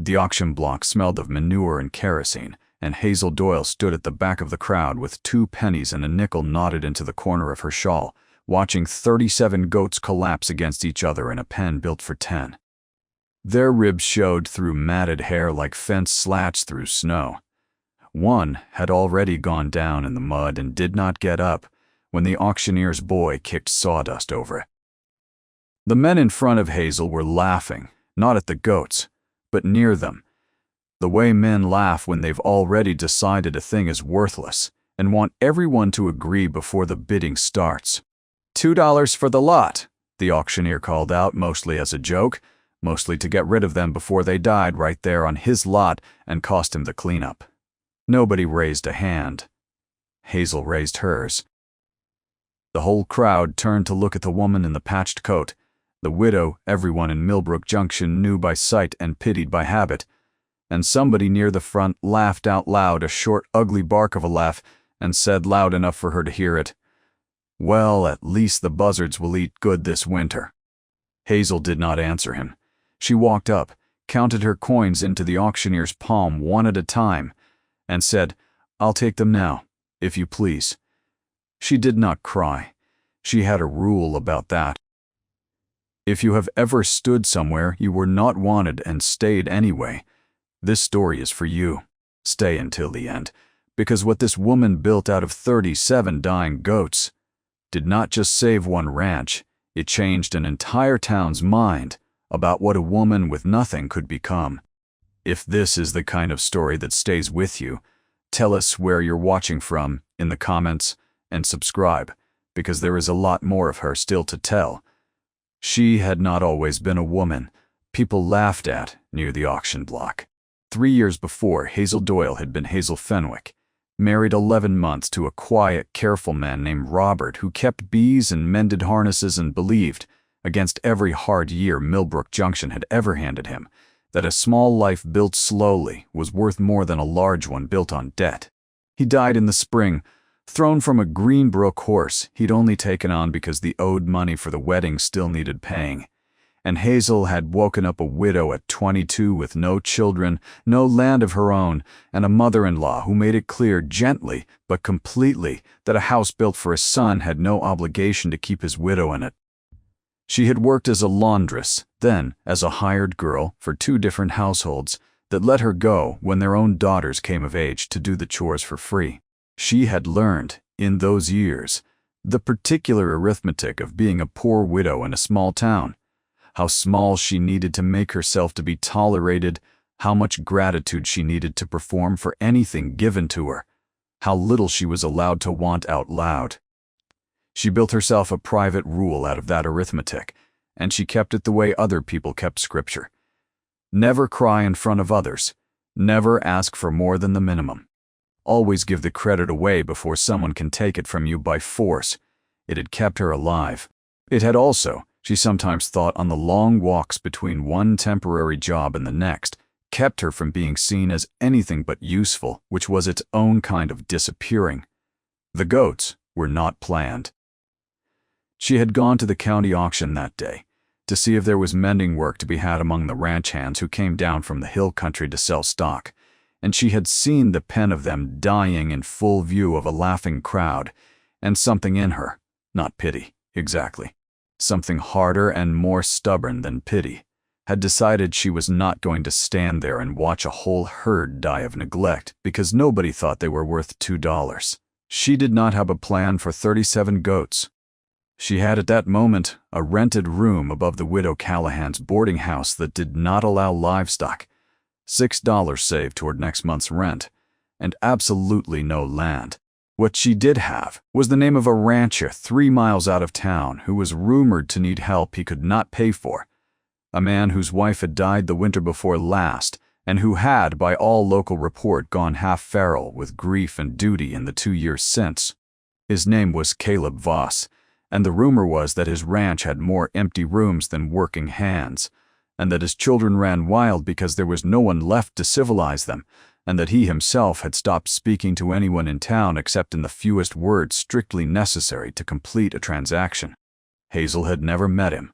The auction block smelled of manure and kerosene, and Hazel Doyle stood at the back of the crowd with 2 pennies and a nickel knotted into the corner of her shawl, watching 37 goats collapse against each other in a pen built for 10. Their ribs showed through matted hair like fence slats through snow. One had already gone down in the mud and did not get up when the auctioneer's boy kicked sawdust over it. The men in front of Hazel were laughing, not at the goats, but near them. The way men laugh when they've already decided a thing is worthless and want everyone to agree before the bidding starts. $2 for the lot, the auctioneer called out, mostly as a joke, mostly to get rid of them before they died right there on his lot and cost him the cleanup. Nobody raised a hand. Hazel raised hers. The whole crowd turned to look at the woman in the patched coat, the widow everyone in Millbrook Junction knew by sight and pitied by habit, and somebody near the front laughed out loud, a short, ugly bark of a laugh, and said loud enough for her to hear it, "Well, at least the buzzards will eat good this winter." Hazel did not answer him. She walked up, counted her coins into the auctioneer's palm one at a time, and said, "I'll take them now, if you please." She did not cry. She had a rule about that. If you have ever stood somewhere you were not wanted and stayed anyway, this story is for you. Stay until the end, because what this woman built out of 37 dying goats did not just save one ranch, it changed an entire town's mind about what a woman with nothing could become. If this is the kind of story that stays with you, tell us where you're watching from in the comments and subscribe, because there is a lot more of her still to tell. She had not always been a woman people laughed at near the auction block. 3 years before, Hazel Doyle had been Hazel Fenwick, married 11 months to a quiet, careful man named Robert who kept bees and mended harnesses and believed, against every hard year Millbrook Junction had ever handed him, that a small life built slowly was worth more than a large one built on debt. He died in the spring, thrown from a Greenbrook horse he'd only taken on because the owed money for the wedding still needed paying. And Hazel had woken up a widow at 22 with no children, no land of her own, and a mother-in-law who made it clear gently but completely that a house built for a son had no obligation to keep his widow in it. She had worked as a laundress, then as a hired girl for 2 different households that let her go when their own daughters came of age to do the chores for free. She had learned, in those years, the particular arithmetic of being a poor widow in a small town, how small she needed to make herself to be tolerated, how much gratitude she needed to perform for anything given to her, how little she was allowed to want out loud. She built herself a private rule out of that arithmetic, and she kept it the way other people kept scripture. Never cry in front of others. Never ask for more than the minimum. Always give the credit away before someone can take it from you by force. It had kept her alive. It had also, she sometimes thought on the long walks between one temporary job and the next, kept her from being seen as anything but useful, which was its own kind of disappearing. The goats were not planned. She had gone to the county auction that day to see if there was mending work to be had among the ranch hands who came down from the hill country to sell stock, and she had seen the pen of them dying in full view of a laughing crowd, and something in her, not pity, exactly, something harder and more stubborn than pity, had decided she was not going to stand there and watch a whole herd die of neglect because nobody thought they were worth $2. She did not have a plan for 37 goats. She had at that moment a rented room above the widow Callahan's boarding house that did not allow livestock, $6 saved toward next month's rent, and absolutely no land. What she did have was the name of a rancher 3 miles out of town who was rumored to need help he could not pay for, a man whose wife had died the winter before last, and who had, by all local report, gone half feral with grief and duty in the 2 years since. His name was Caleb Voss, and the rumor was that his ranch had more empty rooms than working hands, and that his children ran wild because there was no one left to civilize them, and that he himself had stopped speaking to anyone in town except in the fewest words strictly necessary to complete a transaction. Hazel had never met him.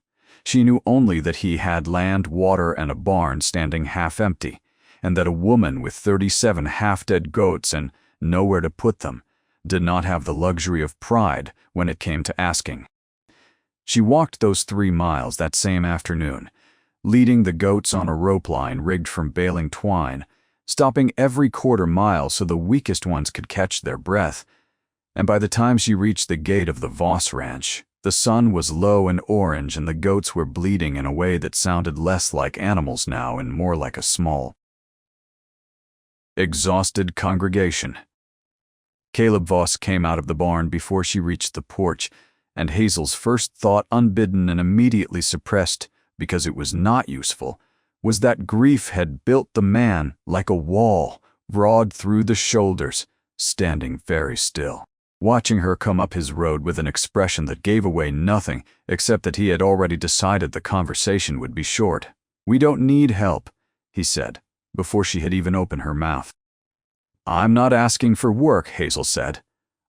She knew only that he had land, water, and a barn standing half empty, and that a woman with 37 half-dead goats and nowhere to put them did not have the luxury of pride when it came to asking. She walked those 3 miles that same afternoon, leading the goats on a rope line rigged from baling twine, stopping every quarter mile so the weakest ones could catch their breath. And by the time she reached the gate of the Voss Ranch, the sun was low and orange and the goats were bleeding in a way that sounded less like animals now and more like a small, exhausted congregation. Caleb Voss came out of the barn before she reached the porch, and Hazel's first thought, unbidden and immediately suppressed because it was not useful, was that grief had built the man like a wall, broad through the shoulders, standing very still, watching her come up his road with an expression that gave away nothing except that he had already decided the conversation would be short. "We don't need help," he said, before she had even opened her mouth. "I'm not asking for work," Hazel said.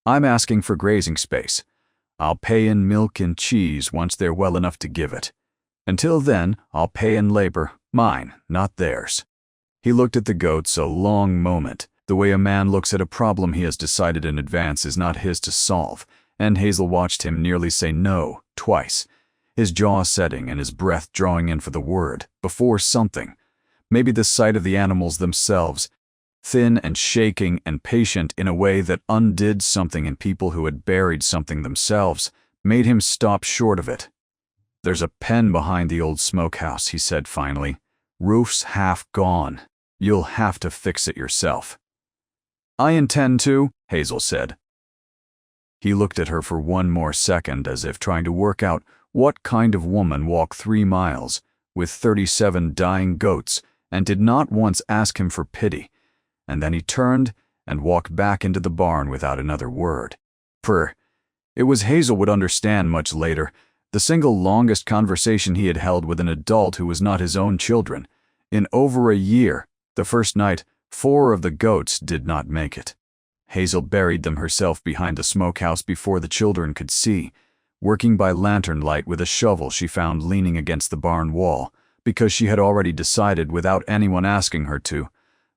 "I'm asking for grazing space. I'll pay in milk and cheese once they're well enough to give it. Until then, I'll pay in labor, mine, not theirs." He looked at the goats a long moment, the way a man looks at a problem he has decided in advance is not his to solve, and Hazel watched him nearly say no twice, his jaw setting and his breath drawing in for the word, before something, maybe the sight of the animals themselves, thin and shaking and patient in a way that undid something in people who had buried something themselves, made him stop short of it. "There's a pen behind the old smokehouse," he said finally. "Roof's half gone. You'll have to fix it yourself." "I intend to," Hazel said. He looked at her for one more second as if trying to work out what kind of woman walked 3 miles with 37 dying goats and did not once ask him for pity, and then he turned and walked back into the barn without another word. It was Hazel would understand much later, the single longest conversation he had held with an adult who was not his own children. In over a year, the first night, 4 of the goats did not make it. Hazel buried them herself behind the smokehouse before the children could see, working by lantern light with a shovel she found leaning against the barn wall, because she had already decided without anyone asking her to,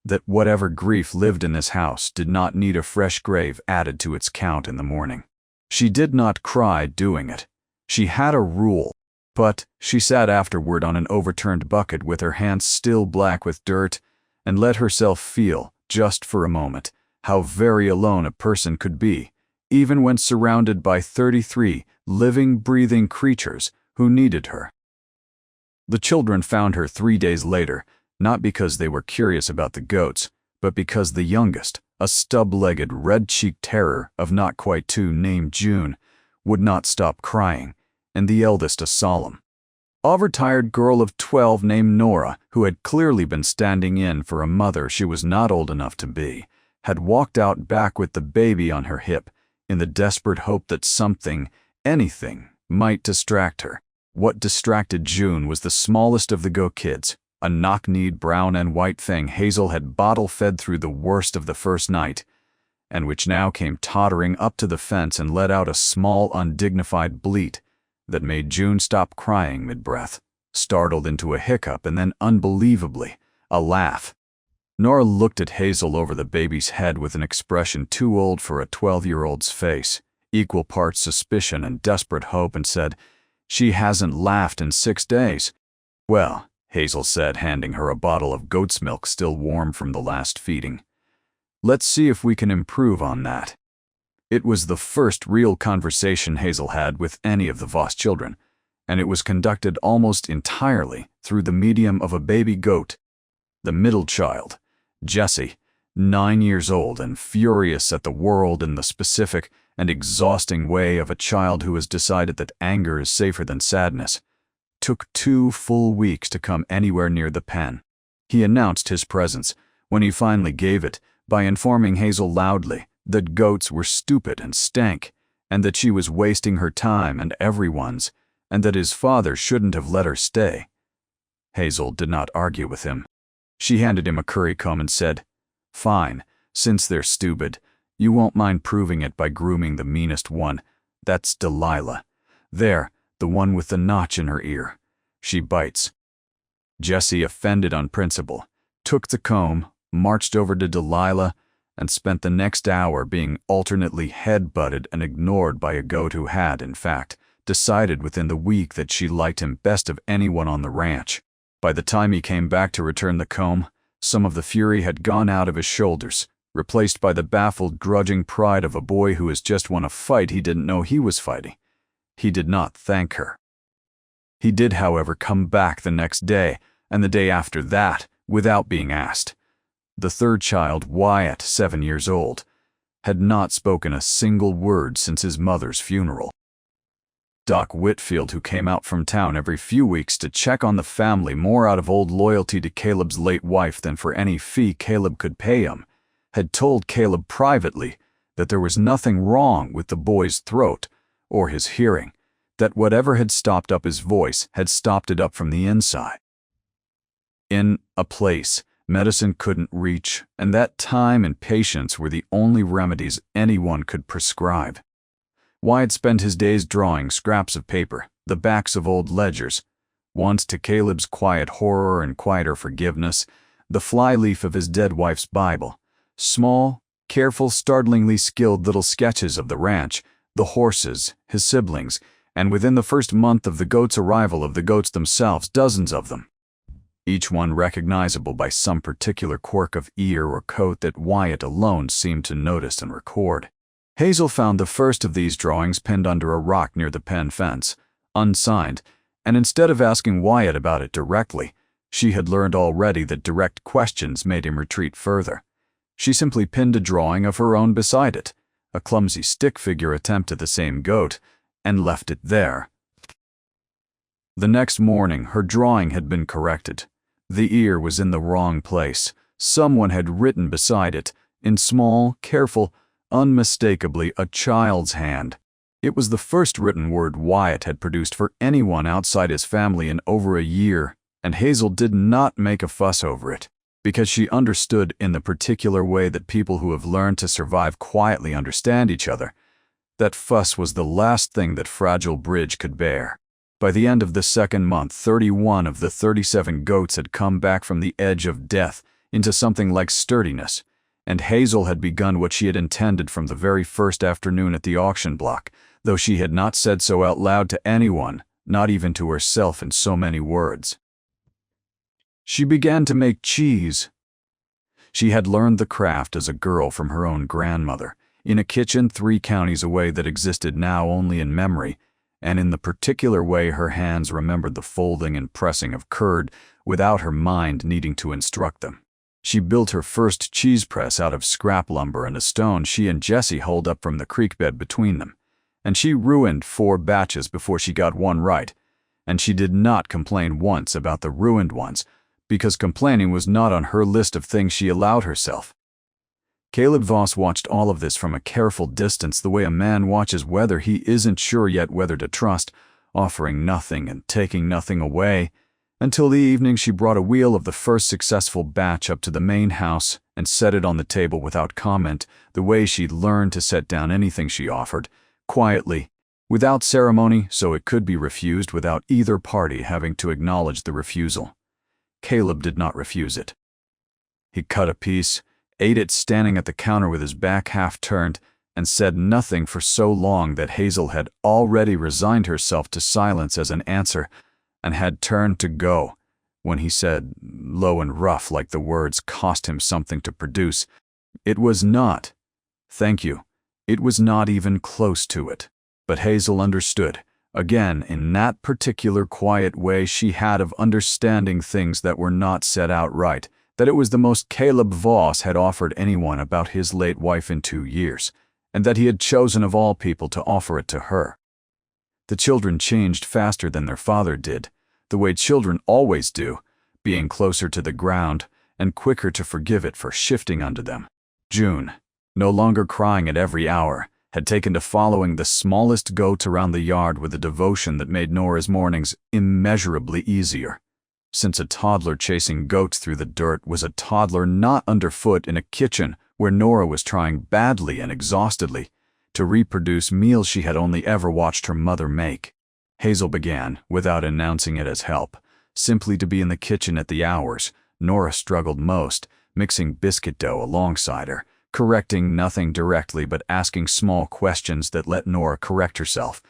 that whatever grief lived in this house did not need a fresh grave added to its count in the morning. She did not cry doing it. She had a rule, but she sat afterward on an overturned bucket with her hands still black with dirt and let herself feel, just for a moment, how very alone a person could be, even when surrounded by 33 living, breathing creatures who needed her. The children found her 3 days later, not because they were curious about the goats, but because the youngest, a stub-legged, red-cheeked terror of not quite 2 named June, would not stop crying, and the eldest, a solemn, overtired girl of 12 named Nora, who had clearly been standing in for a mother she was not old enough to be, had walked out back with the baby on her hip in the desperate hope that something, anything, might distract her. What distracted June was the smallest of the goat kids, a knock-kneed brown and white thing Hazel had bottle-fed through the worst of the first night, and which now came tottering up to the fence and let out a small, undignified bleat that made June stop crying mid-breath, startled into a hiccup and then, unbelievably, a laugh. Nora looked at Hazel over the baby's head with an expression too old for a 12-year-old's face, equal parts suspicion and desperate hope, and said, "She hasn't laughed in 6 days." "Well," Hazel said, handing her a bottle of goat's milk still warm from the last feeding, "let's see if we can improve on that." It was the first real conversation Hazel had with any of the Voss children, and it was conducted almost entirely through the medium of a baby goat. The middle child, Jessie, 9 years old and furious at the world in the specific and exhausting way of a child who has decided that anger is safer than sadness, took 2 full weeks to come anywhere near the pen. He announced his presence, when he finally gave it, by informing Hazel loudly that goats were stupid and stank, and that she was wasting her time and everyone's, and that his father shouldn't have let her stay. Hazel did not argue with him. She handed him a currycomb and said, "Fine, since they're stupid, you won't mind proving it by grooming the meanest one. That's Delilah. There, the one with the notch in her ear. she bites. Jesse, offended on principle, took the comb, marched over to Delilah, and spent the next hour being alternately head-butted and ignored by a goat who had, in fact, decided within the week that she liked him best of anyone on the ranch. By the time he came back to return the comb, some of the fury had gone out of his shoulders, replaced by the baffled, grudging pride of a boy who has just won a fight he didn't know he was fighting. He did not thank her. He did, however, come back the next day, and the day after that, without being asked. The third child, Wyatt, 7 years old, had not spoken a single word since his mother's funeral. Doc Whitfield, who came out from town every few weeks to check on the family more out of old loyalty to Caleb's late wife than for any fee Caleb could pay him, had told Caleb privately that there was nothing wrong with the boy's throat or his hearing, that whatever had stopped up his voice had stopped it up from the inside. In a place medicine couldn't reach, and that time and patience were the only remedies anyone could prescribe. Wyatt spent his days drawing scraps of paper, the backs of old ledgers, once to Caleb's quiet horror and quieter forgiveness, the flyleaf of his dead wife's Bible, small, careful, startlingly skilled little sketches of the ranch, the horses, his siblings, and within the first month of the goats' arrival of the goats themselves, dozens of them, each one recognizable by some particular quirk of ear or coat that Wyatt alone seemed to notice and record. Hazel found the first of these drawings pinned under a rock near the pen fence, unsigned, and instead of asking Wyatt about it directly, she had learned already that direct questions made him retreat further. She simply pinned a drawing of her own beside it, a clumsy stick figure attempt at the same goat, and left it there. The next morning, her drawing had been corrected. The ear was in the wrong place. Someone had written beside it, in small, careful, unmistakably a child's hand. It was the first written word Wyatt had produced for anyone outside his family in over a year, and Hazel did not make a fuss over it, because she understood in the particular way that people who have learned to survive quietly understand each other. That fuss was the last thing that fragile bridge could bear. By the end of the second month, 31 of the 37 goats had come back from the edge of death into something like sturdiness, and Hazel had begun what she had intended from the very first afternoon at the auction block, though she had not said so out loud to anyone, not even to herself in so many words. She began to make cheese. She had learned the craft as a girl from her own grandmother, in a kitchen 3 counties away that existed now only in memory, and in the particular way her hands remembered the folding and pressing of curd without her mind needing to instruct them. She built her first cheese press out of scrap lumber and a stone she and Jesse hauled up from the creek bed between them, and she ruined 4 batches before she got one right, and she did not complain once about the ruined ones, because complaining was not on her list of things she allowed herself. Caleb Voss watched all of this from a careful distance, the way a man watches whether he isn't sure yet whether to trust, offering nothing and taking nothing away, until the evening she brought a wheel of the first successful batch up to the main house and set it on the table without comment, the way she'd learned to set down anything she offered, quietly, without ceremony, so it could be refused without either party having to acknowledge the refusal. Caleb did not refuse it. He cut a piece, ate it standing at the counter with his back half turned, and said nothing for so long that Hazel had already resigned herself to silence as an answer, and had turned to go, when he said, low and rough like the words cost him something to produce, "It was not. Thank you. It was not even close to it." But Hazel understood, again in that particular quiet way she had of understanding things that were not said outright, that it was the most Caleb Voss had offered anyone about his late wife in 2 years, and that he had chosen of all people to offer it to her. The children changed faster than their father did, the way children always do, being closer to the ground and quicker to forgive it for shifting under them. June, no longer crying at every hour, had taken to following the smallest goats around the yard with a devotion that made Nora's mornings immeasurably easier. Since a toddler chasing goats through the dirt was a toddler not underfoot in a kitchen where Nora was trying badly and exhaustedly to reproduce meals she had only ever watched her mother make. Hazel began, without announcing it as help, simply to be in the kitchen at the hours Nora struggled most, mixing biscuit dough alongside her, correcting nothing directly but asking small questions that let Nora correct herself.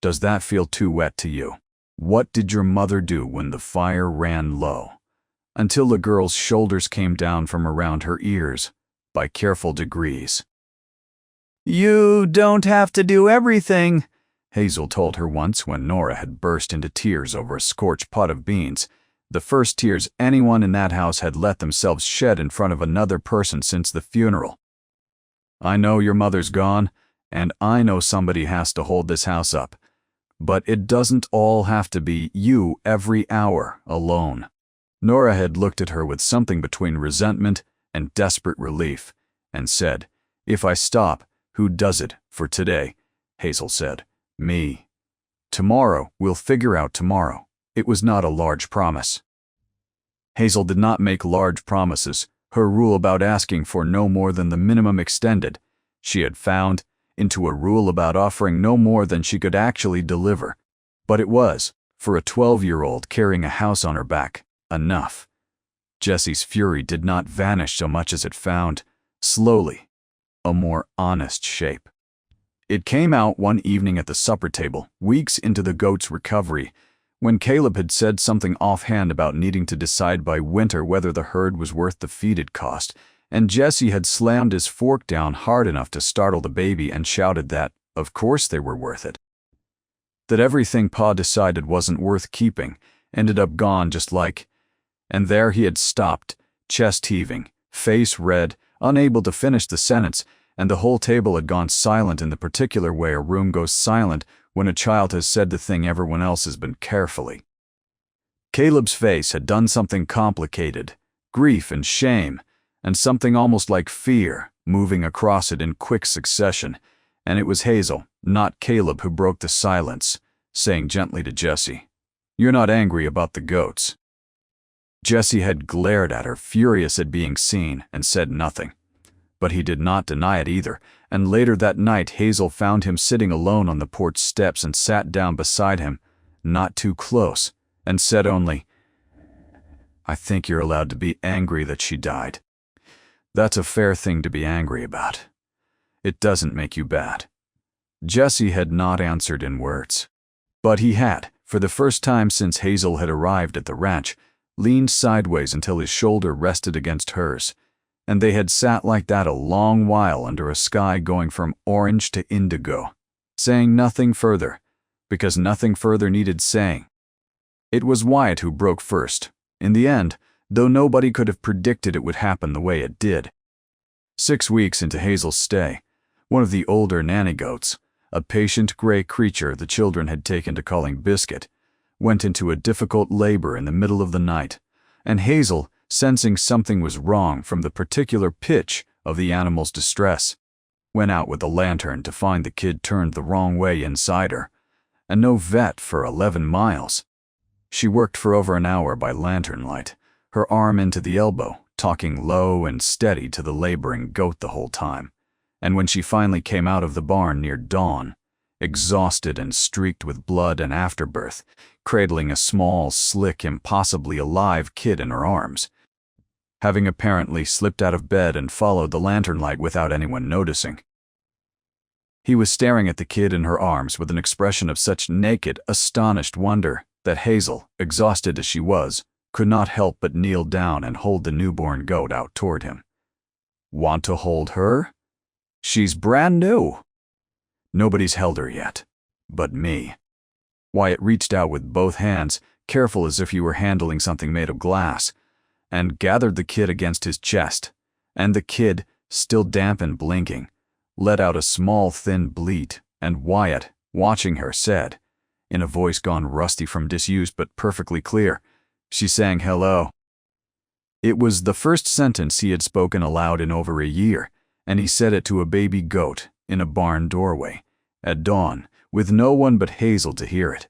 Does that feel too wet to you? What did your mother do when the fire ran low? Until the girl's shoulders came down from around her ears, by careful degrees. You don't have to do everything, Hazel told her once when Nora had burst into tears over a scorched pot of beans, the first tears anyone in that house had let themselves shed in front of another person since the funeral. I know your mother's gone, and I know somebody has to hold this house up, but it doesn't all have to be you every hour alone. Nora had looked at her with something between resentment and desperate relief, and said, If I stop, who does it for today? Hazel said, Me. Tomorrow, we'll figure out tomorrow. It was not a large promise. Hazel did not make large promises, her rule about asking for no more than the minimum extended, she had found, into a rule about offering no more than she could actually deliver. But it was, for a 12-year-old carrying a house on her back, enough. Jessie's fury did not vanish so much as it found, slowly, a more honest shape. It came out one evening at the supper table, weeks into the goat's recovery, when Caleb had said something offhand about needing to decide by winter whether the herd was worth the feed it cost, and Jessie had slammed his fork down hard enough to startle the baby and shouted that, of course they were worth it. That everything Pa decided wasn't worth keeping ended up gone just like, and there he had stopped, chest heaving, face red, unable to finish the sentence, and the whole table had gone silent in the particular way a room goes silent when a child has said the thing everyone else has been carefully. Caleb's face had done something complicated, grief and shame, and something almost like fear, moving across it in quick succession, and it was Hazel, not Caleb, who broke the silence, saying gently to Jessie, You're not angry about the goats. Jessie had glared at her, furious at being seen, and said nothing. But he did not deny it either, and later that night Hazel found him sitting alone on the porch steps and sat down beside him, not too close, and said only, I think you're allowed to be angry that she died. That's a fair thing to be angry about. It doesn't make you bad. Jessie had not answered in words. But he had, for the first time since Hazel had arrived at the ranch, leaned sideways until his shoulder rested against hers, and they had sat like that a long while under a sky going from orange to indigo, saying nothing further, because nothing further needed saying. It was Wyatt who broke first, in the end, though nobody could have predicted it would happen the way it did. 6 weeks into Hazel's stay, one of the older nanny goats, a patient gray creature the children had taken to calling Biscuit, went into a difficult labor in the middle of the night, and Hazel, sensing something was wrong from the particular pitch of the animal's distress, went out with a lantern to find the kid turned the wrong way inside her, and no vet for 11 miles. She worked for over an hour by lantern light, her arm into the elbow, talking low and steady to the laboring goat the whole time, and when she finally came out of the barn near dawn, exhausted and streaked with blood and afterbirth, cradling a small, slick, impossibly alive kid in her arms, having apparently slipped out of bed and followed the lantern light without anyone noticing. He was staring at the kid in her arms with an expression of such naked, astonished wonder that Hazel, exhausted as she was, could not help but kneel down and hold the newborn goat out toward him. Want to hold her? She's brand new. Nobody's held her yet, but me. Wyatt reached out with both hands, careful as if he were handling something made of glass, and gathered the kid against his chest, and the kid, still damp and blinking, let out a small thin bleat, and Wyatt, watching her, said, in a voice gone rusty from disuse but perfectly clear, she sang hello. It was the first sentence he had spoken aloud in over a year, and he said it to a baby goat in a barn doorway, at dawn, with no one but Hazel to hear it.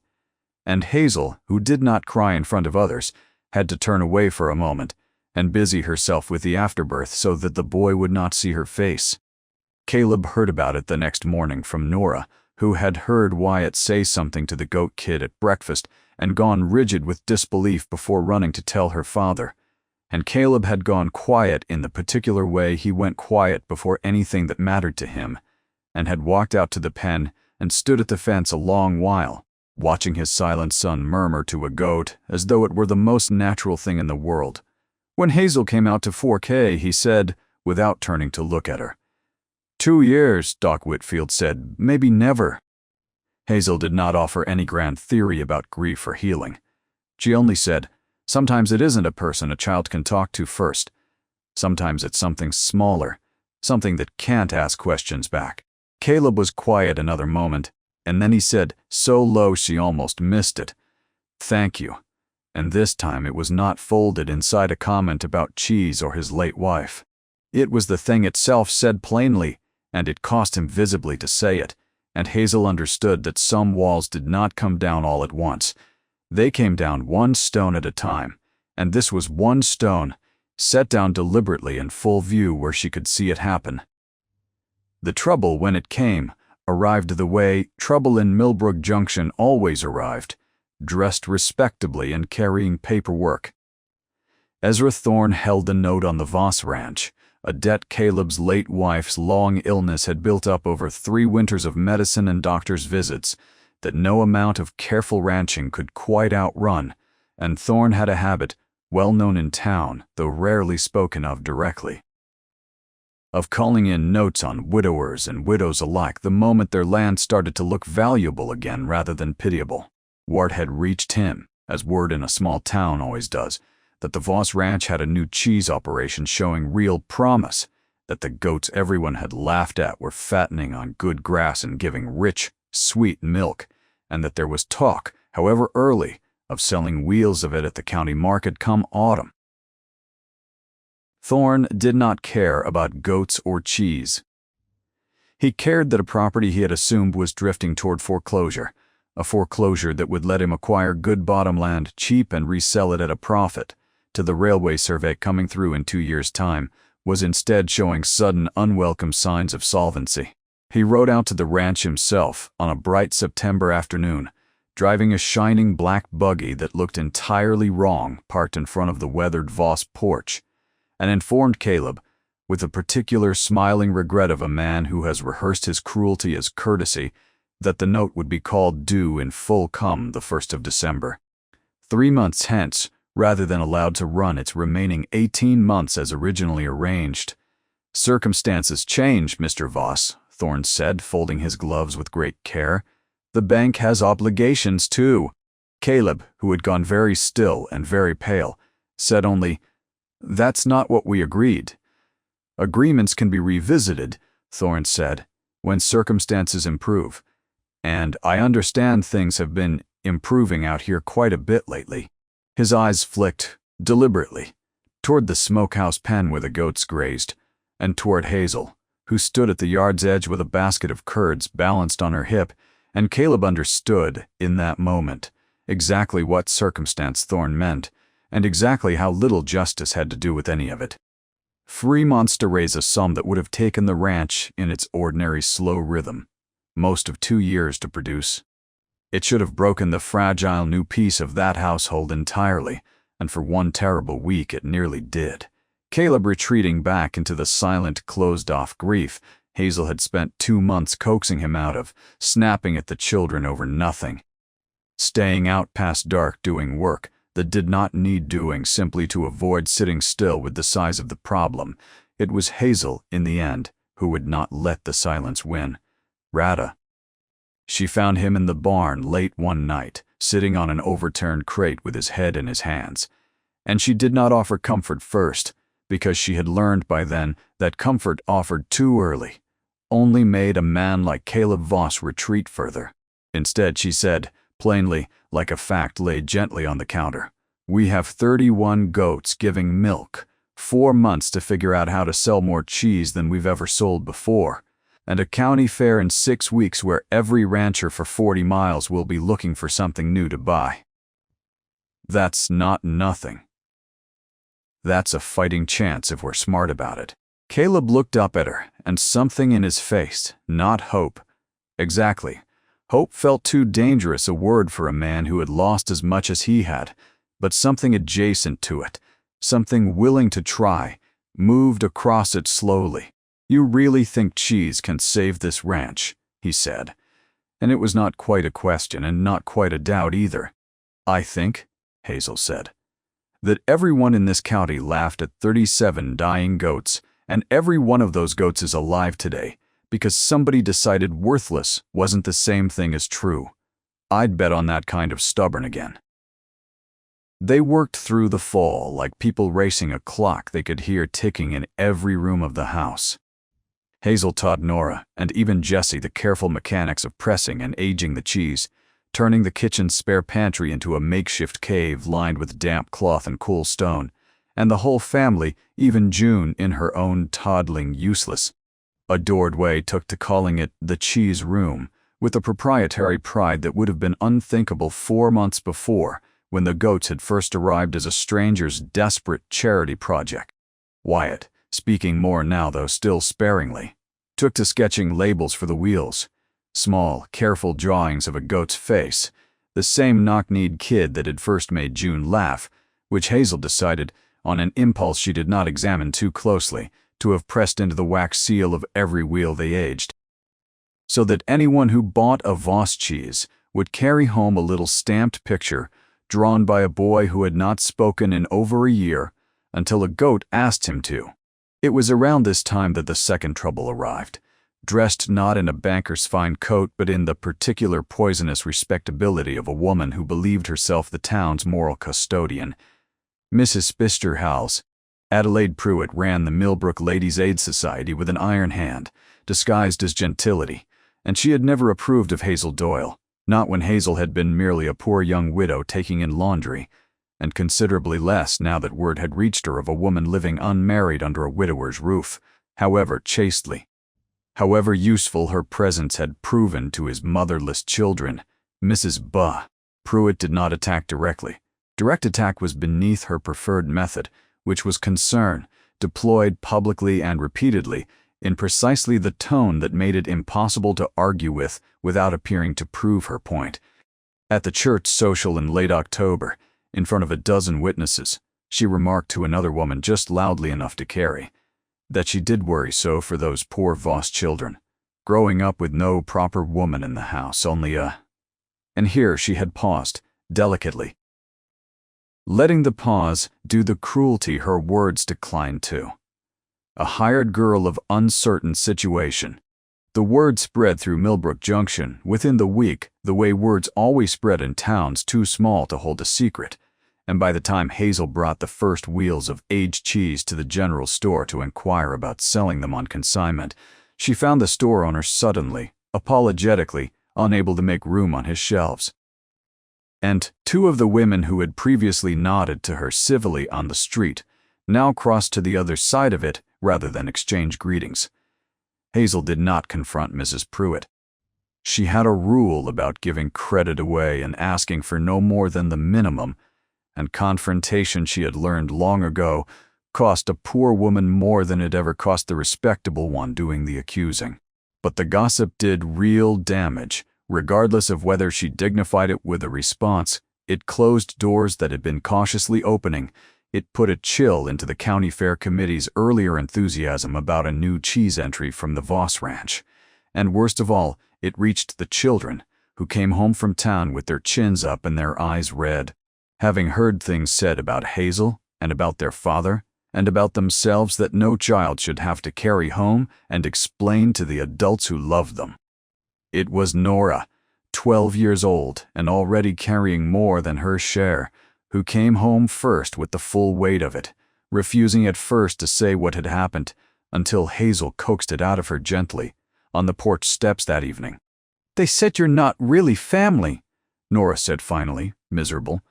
And Hazel, who did not cry in front of others, had to turn away for a moment and busy herself with the afterbirth so that the boy would not see her face. Caleb heard about it the next morning from Nora, who had heard Wyatt say something to the goat kid at breakfast and gone rigid with disbelief before running to tell her father. And Caleb had gone quiet in the particular way he went quiet before anything that mattered to him, and had walked out to the pen and stood at the fence a long while, watching his silent son murmur to a goat as though it were the most natural thing in the world. When Hazel came out to 4K, he said, without turning to look at her, 2 years, Doc Whitfield said, maybe never. Hazel did not offer any grand theory about grief or healing. She only said, sometimes it isn't a person a child can talk to first. Sometimes it's something smaller, something that can't ask questions back. Caleb was quiet another moment, and then he said, so low she almost missed it, thank you. And this time it was not folded inside a comment about cheese or his late wife. It was the thing itself said plainly, and it cost him visibly to say it, and Hazel understood that some walls did not come down all at once. They came down one stone at a time, and this was one stone, set down deliberately in full view where she could see it happen. The trouble, when it came, arrived the way trouble in Millbrook Junction always arrived, dressed respectably and carrying paperwork. Ezra Thorne held the note on the Voss Ranch, a debt Caleb's late wife's long illness had built up over 3 winters of medicine and doctor's visits that no amount of careful ranching could quite outrun, and Thorne had a habit, well known in town, though rarely spoken of directly, of calling in notes on widowers and widows alike the moment their land started to look valuable again rather than pitiable. Word had reached him, as word in a small town always does, that the Voss Ranch had a new cheese operation showing real promise, that the goats everyone had laughed at were fattening on good grass and giving rich, sweet milk, and that there was talk, however early, of selling wheels of it at the county market come autumn. Thorne did not care about goats or cheese. He cared that a property he had assumed was drifting toward foreclosure, a foreclosure that would let him acquire good bottom land cheap and resell it at a profit, to the railway survey coming through in 2 years' time, was instead showing sudden unwelcome signs of solvency. He rode out to the ranch himself on a bright September afternoon, driving a shining black buggy that looked entirely wrong parked in front of the weathered Voss porch, and informed Caleb, with the particular smiling regret of a man who has rehearsed his cruelty as courtesy, that the note would be called due in full come the 1st of December. 3 months hence, rather than allowed to run its remaining 18 months as originally arranged. Circumstances change, Mr. Voss, Thorne said, folding his gloves with great care. The bank has obligations, too. Caleb, who had gone very still and very pale, said only, that's not what we agreed. Agreements can be revisited, Thorne said, when circumstances improve. And I understand things have been improving out here quite a bit lately. His eyes flicked, deliberately, toward the smokehouse pen where the goats grazed, and toward Hazel, who stood at the yard's edge with a basket of curds balanced on her hip, and Caleb understood, in that moment, exactly what circumstance Thorne meant, and exactly how little justice had to do with any of it. Fremont's to raise a sum that would have taken the ranch, in its ordinary slow rhythm, most of 2 years to produce. It should have broken the fragile new peace of that household entirely, and for one terrible week it nearly did. Caleb retreating back into the silent, closed-off grief Hazel had spent 2 months coaxing him out of, snapping at the children over nothing. Staying out past dark doing work that did not need doing simply to avoid sitting still with the size of the problem. It was Hazel, in the end, who would not let the silence win. Rada. She found him in the barn late one night, sitting on an overturned crate with his head in his hands. And she did not offer comfort first, because she had learned by then that comfort offered too early only made a man like Caleb Voss retreat further. Instead, she said, plainly, like a fact laid gently on the counter, we have 31 goats giving milk, 4 months to figure out how to sell more cheese than we've ever sold before, and a county fair in 6 weeks where every rancher for 40 miles will be looking for something new to buy. That's not nothing. That's a fighting chance if we're smart about it. Caleb looked up at her, and something in his face, not hope, exactly, Hope felt too dangerous a word for a man who had lost as much as he had, but something adjacent to it, something willing to try, moved across it slowly. "You really think cheese can save this ranch?" he said. And it was not quite a question and not quite a doubt either. "I think," Hazel said, "that everyone in this county laughed at 37 dying goats, and every one of those goats is alive today, because somebody decided worthless wasn't the same thing as true. I'd bet on that kind of stubborn again." They worked through the fall like people racing a clock they could hear ticking in every room of the house. Hazel taught Nora and even Jessie the careful mechanics of pressing and aging the cheese, turning the kitchen's spare pantry into a makeshift cave lined with damp cloth and cool stone, and the whole family, even June in her own toddling, useless, adored way, took to calling it the cheese room, with a proprietary pride that would have been unthinkable 4 months before, when the goats had first arrived as a stranger's desperate charity project. Wyatt, speaking more now though still sparingly, took to sketching labels for the wheels, small, careful drawings of a goat's face, the same knock-kneed kid that had first made June laugh, which Hazel decided, on an impulse she did not examine too closely, to have pressed into the wax seal of every wheel they aged, so that anyone who bought a Voss cheese would carry home a little stamped picture drawn by a boy who had not spoken in over a year until a goat asked him to. It was around this time that the second trouble arrived, dressed not in a banker's fine coat but in the particular poisonous respectability of a woman who believed herself the town's moral custodian. Mrs. Spister Howells, Adelaide Pruitt, ran the Millbrook Ladies' Aid Society with an iron hand, disguised as gentility, and she had never approved of Hazel Doyle, not when Hazel had been merely a poor young widow taking in laundry, and considerably less now that word had reached her of a woman living unmarried under a widower's roof, however chastely. However useful her presence had proven to his motherless children, Mrs. Pruitt did not attack directly. Direct attack was beneath her preferred method, which was concern, deployed publicly and repeatedly, in precisely the tone that made it impossible to argue with without appearing to prove her point. At the church social in late October, in front of a dozen witnesses, she remarked to another woman just loudly enough to carry, that she did worry so for those poor Voss children, growing up with no proper woman in the house, only a... And here she had paused, delicately, letting the pause do the cruelty her words declined to. A hired girl of uncertain situation. The word spread through Millbrook Junction within the week the way words always spread in towns too small to hold a secret, and by the time Hazel brought the first wheels of aged cheese to the general store to inquire about selling them on consignment, she found the store owner suddenly, apologetically, unable to make room on his shelves. And 2 of the women who had previously nodded to her civilly on the street now crossed to the other side of it rather than exchange greetings. Hazel did not confront Mrs. Pruitt. She had a rule about giving credit away and asking for no more than the minimum, and confrontation, she had learned long ago, cost a poor woman more than it ever cost the respectable one doing the accusing. But the gossip did real damage, regardless of whether she dignified it with a response. It closed doors that had been cautiously opening. It put a chill into the county fair committee's earlier enthusiasm about a new cheese entry from the Voss Ranch. And worst of all, it reached the children, who came home from town with their chins up and their eyes red, having heard things said about Hazel and about their father and about themselves that no child should have to carry home and explain to the adults who loved them. It was Nora, 12 years old and already carrying more than her share, who came home first with the full weight of it, refusing at first to say what had happened, until Hazel coaxed it out of her gently, on the porch steps that evening. "They said you're not really family," Nora said finally, miserable,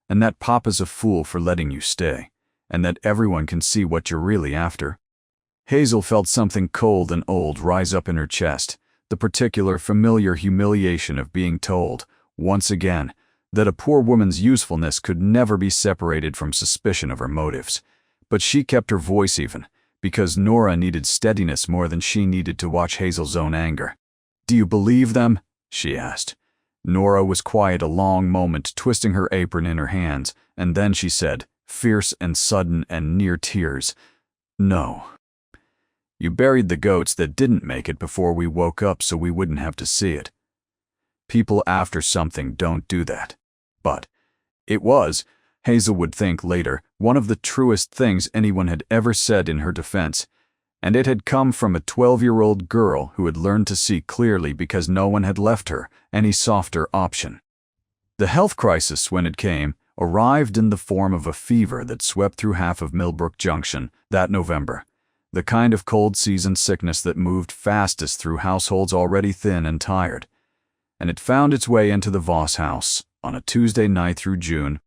"and that Papa's a fool for letting you stay, and that everyone can see what you're really after." Hazel felt something cold and old rise up in her chest, the particular familiar humiliation of being told, once again, that a poor woman's usefulness could never be separated from suspicion of her motives. But she kept her voice even, because Nora needed steadiness more than she needed to watch Hazel's own anger. "Do you believe them?" she asked. Nora was quiet a long moment, twisting her apron in her hands, and then she said, fierce and sudden and near tears, "No. You buried the goats that didn't make it before we woke up so we wouldn't have to see it. People after something don't do that." But it was, Hazel would think later, one of the truest things anyone had ever said in her defense, and it had come from a 12-year-old girl who had learned to see clearly because no one had left her any softer option. The health crisis, when it came, arrived in the form of a fever that swept through half of Millbrook Junction that November, the kind of cold season sickness that moved fastest through households already thin and tired. And it found its way into the Voss house on a Tuesday night through June.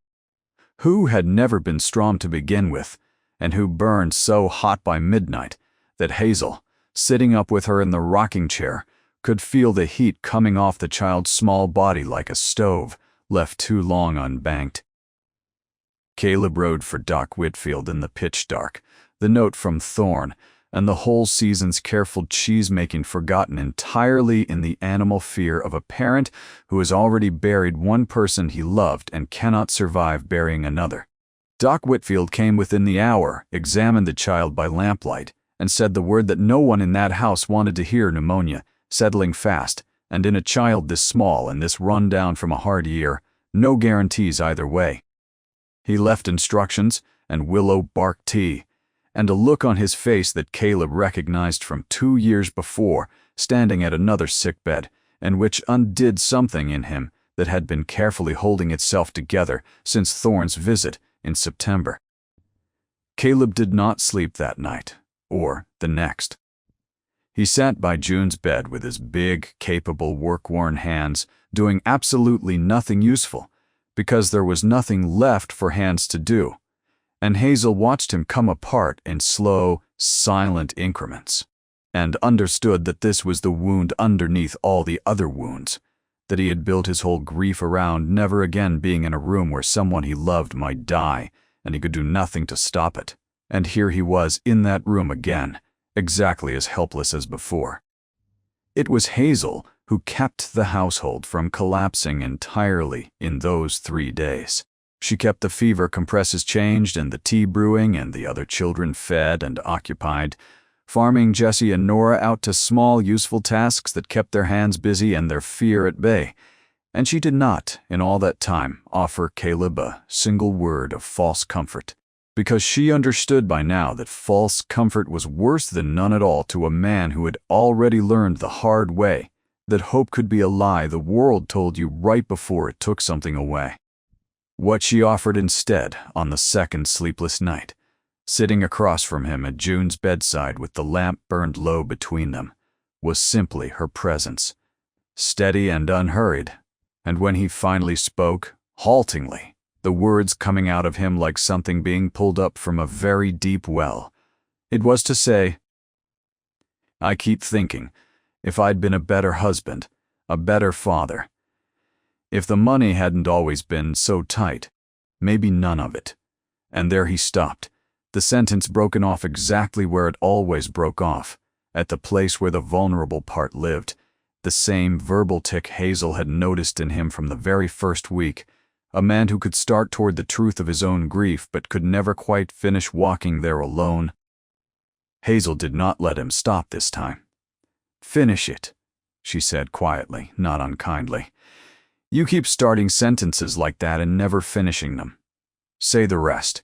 Who had never been strong to begin with, and who burned so hot by midnight that Hazel, sitting up with her in the rocking chair, could feel the heat coming off the child's small body like a stove left too long unbanked. Caleb rode for Doc Whitfield in the pitch dark, the note from Thorne, and the whole season's careful cheese-making forgotten entirely in the animal fear of a parent who has already buried one person he loved and cannot survive burying another. Doc Whitfield came within the hour, examined the child by lamplight, and said the word that no one in that house wanted to hear: pneumonia, settling fast, and in a child this small and this run down from a hard year, no guarantees either way. He left instructions and willow bark tea, and a look on his face that Caleb recognized from 2 years before, standing at another sickbed, and which undid something in him that had been carefully holding itself together since Thorne's visit in September. Caleb did not sleep that night, or the next. He sat by June's bed with his big, capable, work-worn hands, doing absolutely nothing useful, because there was nothing left for hands to do, and Hazel watched him come apart in slow, silent increments, and understood that this was the wound underneath all the other wounds, that he had built his whole grief around never again being in a room where someone he loved might die, and he could do nothing to stop it. And here he was in that room again, exactly as helpless as before. It was Hazel who kept the household from collapsing entirely in those 3 days. She kept the fever compresses changed and the tea brewing and the other children fed and occupied, farming Jessie and Nora out to small, useful tasks that kept their hands busy and their fear at bay. And she did not, in all that time, offer Caleb a single word of false comfort, because she understood by now that false comfort was worse than none at all to a man who had already learned the hard way that hope could be a lie the world told you right before it took something away. What she offered instead on the second sleepless night, sitting across from him at June's bedside with the lamp burned low between them, was simply her presence, steady and unhurried, and when he finally spoke, haltingly, the words coming out of him like something being pulled up from a very deep well, it was to say, "I keep thinking, if I'd been a better husband, a better father, if the money hadn't always been so tight, maybe none of it." And there he stopped, the sentence broken off exactly where it always broke off, at the place where the vulnerable part lived, the same verbal tick Hazel had noticed in him from the very first week, a man who could start toward the truth of his own grief but could never quite finish walking there alone. Hazel did not let him stop this time. "Finish it," she said quietly, not unkindly. "You keep starting sentences like that and never finishing them. Say the rest."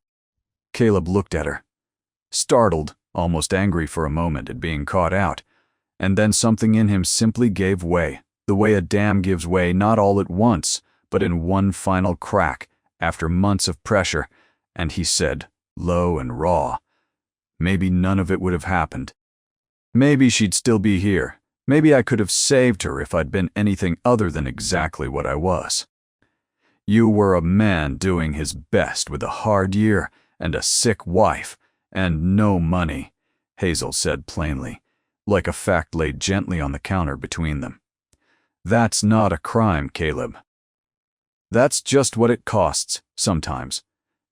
Caleb looked at her, startled, almost angry for a moment at being caught out, and then something in him simply gave way, the way a dam gives way not all at once, but in one final crack after months of pressure, and he said, low and raw, "Maybe none of it would have happened. Maybe she'd still be here. Maybe I could have saved her if I'd been anything other than exactly what I was. You were a man doing his best with a hard year and a sick wife and no money," Hazel said plainly, like a fact laid gently on the counter between them. "That's not a crime, Caleb. That's just what it costs, sometimes,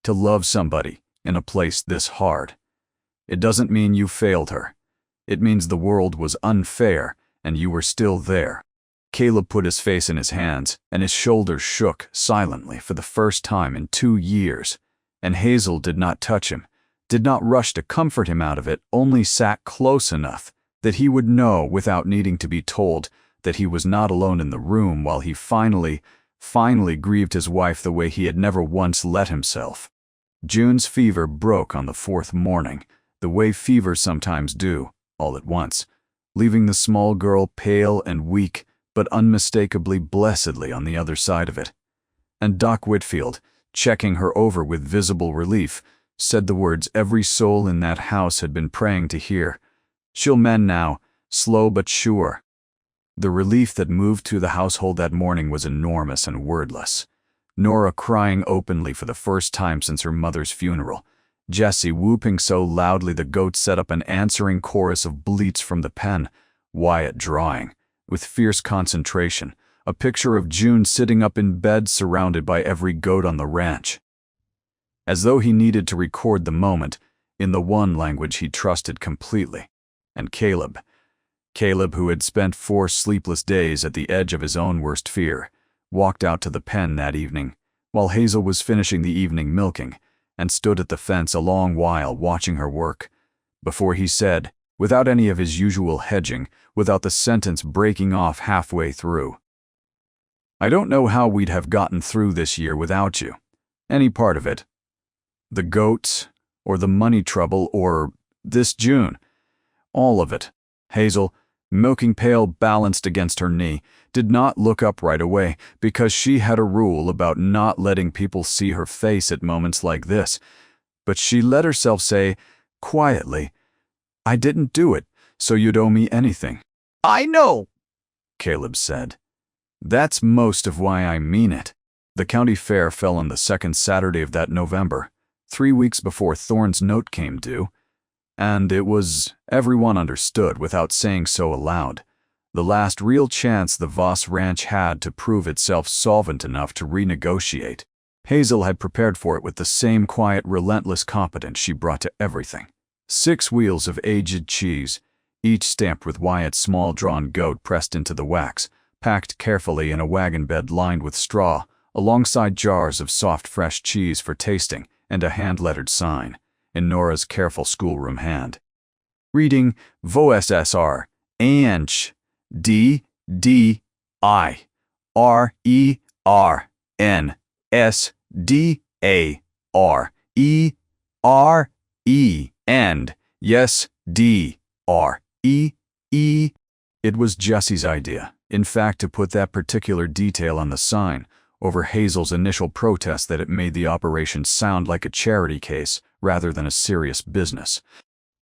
to love somebody in a place this hard. It doesn't mean you failed her. It means the world was unfair and you were still there." Caleb put his face in his hands, and his shoulders shook silently for the first time in 2 years. And Hazel did not touch him, did not rush to comfort him out of it, only sat close enough that he would know without needing to be told that he was not alone in the room while he finally grieved his wife the way he had never once let himself. June's fever broke on the 4th morning, the way fevers sometimes do, all at once, leaving the small girl pale and weak, but unmistakably blessedly on the other side of it. And Doc Whitfield, checking her over with visible relief, said the words every soul in that house had been praying to hear. "She'll mend now, slow but sure." The relief that moved through the household that morning was enormous and wordless. Nora crying openly for the first time since her mother's funeral. Jessie whooping so loudly the goat set up an answering chorus of bleats from the pen. Wyatt drawing, with fierce concentration, a picture of June sitting up in bed surrounded by every goat on the ranch. As though he needed to record the moment in the one language he trusted completely. And Caleb, who had spent 4 sleepless days at the edge of his own worst fear, walked out to the pen that evening, while Hazel was finishing the evening milking, and stood at the fence a long while watching her work, before he said, without any of his usual hedging, without the sentence breaking off halfway through, "I don't know how we'd have gotten through this year without you. Any part of it. The goats, or the money trouble, or this June. All of it." Hazel, milking pail balanced against her knee, did not look up right away because she had a rule about not letting people see her face at moments like this. But she let herself say, quietly, "I didn't do it, so you'd owe me anything." "I know," Caleb said. "That's most of why I mean it." The county fair fell on the 2nd Saturday of that November, 3 weeks before Thorne's note came due. And it was, everyone understood without saying so aloud, the last real chance the Voss Ranch had to prove itself solvent enough to renegotiate. Hazel had prepared for it with the same quiet, relentless competence she brought to everything. 6 wheels of aged cheese, each stamped with Wyatt's small drawn goat pressed into the wax, packed carefully in a wagon bed lined with straw, alongside jars of soft fresh cheese for tasting, and a hand-lettered sign in Nora's careful schoolroom hand, reading VOSSR ANCH D D I R E R N S D A R E R E and yes D R E E. It was Jessie's idea, in fact, to put that particular detail on the sign, over Hazel's initial protest that it made the operation sound like a charity case rather than a serious business.